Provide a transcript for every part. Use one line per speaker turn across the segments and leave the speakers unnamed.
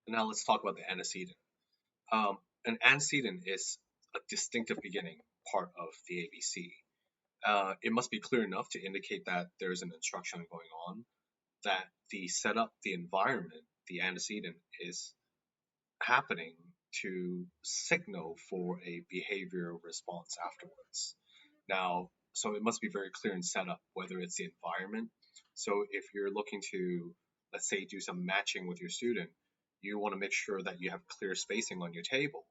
Now let's talk about the antecedent. An antecedent is a distinctive beginning part of the ABC. It must be clear enough to indicate that there is an instruction going on, that the setup, the environment, the antecedent is happening to signal for a behavior response afterwards. Now, so it must be very clear and set up whether it's the environment. So if you're looking to, let's say, do some matching with your student, you want to make sure that you have clear spacing on your table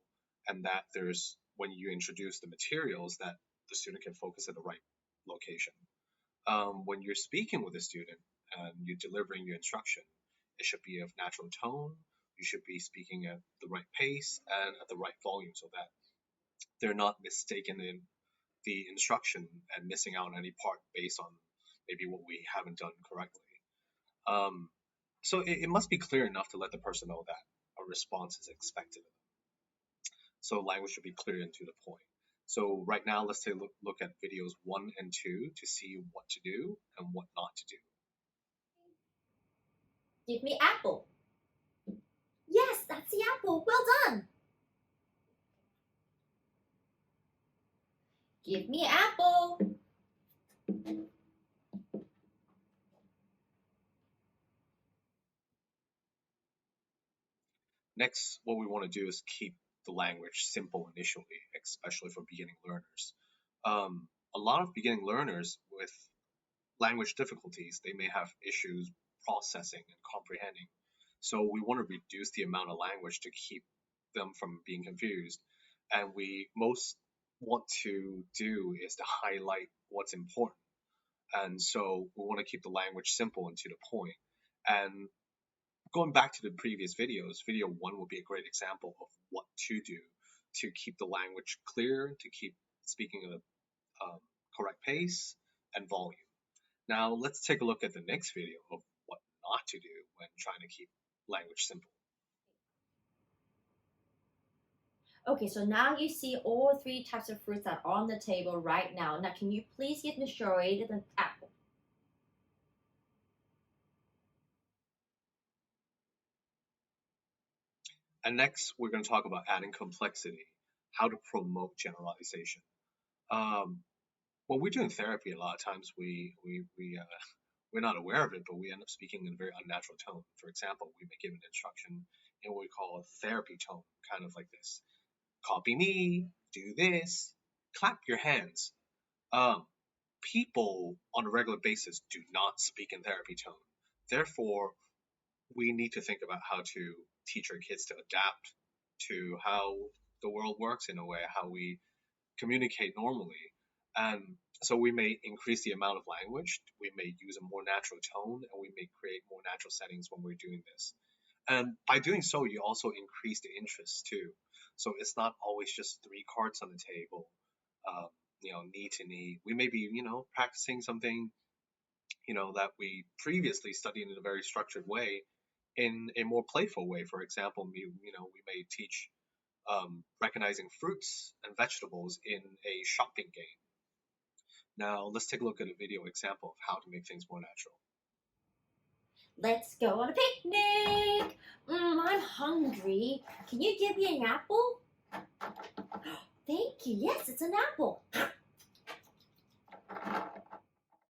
and that there's, when you introduce the materials, that the student can focus at the right location. When you're speaking with a student and you're delivering your instruction, it should be of natural tone. You should be speaking at the right pace and at the right volume so that they're not mistaken in the instruction and missing out on any part based on maybe what we haven't done correctly. Um, so it must be clear enough to let the person know that a response is expected. So language should be clear and to the point. So right now, let's take a look at videos 1 and 2 to see what to do and what not to do.
Give me apple. Yes, that's the apple. Well done. Give me apple.
Next, what we want to do is keep the language simple initially, especially for beginning learners. A lot of beginning learners with language difficulties, they may have issues processing and comprehending. So we want to reduce the amount of language to keep them from being confused. And we most want to do is to highlight what's important. And so we want to keep the language simple and to the point. And going back to the previous videos, video 1 will be a great example of what to do to keep the language clear, to keep speaking at a correct pace and volume. Now let's take a look at the next video of what not to do when trying to keep language simple.
Okay, so now you see all 3 types of fruits that are on the table right now. Now, can you please give me shade an apple?
And next, we're going to talk about adding complexity, how to promote generalization. When we're doing therapy, a lot of times we're not aware of it, but we end up speaking in a very unnatural tone. For example, we may give an instruction in what we call a therapy tone, kind of like this: copy me, do this, clap your hands. People on a regular basis do not speak in therapy tone. Therefore, we need to think about how to teach our kids to adapt to how the world works in a way, how we communicate normally. And so we may increase the amount of language, we may use a more natural tone, and we may create more natural settings when we're doing this. And by doing so, you also increase the interest too. So it's not always just 3 cards on the table, um, knee to knee. We may be, practicing something, that we previously studied in a very structured way in a more playful way. For example, we may teach recognizing fruits and vegetables in a shopping game. Now, let's take a look at a video example of how to make things more natural.
Let's go on a picnic. I'm hungry. Can you give me an apple? Thank you. Yes, it's an apple.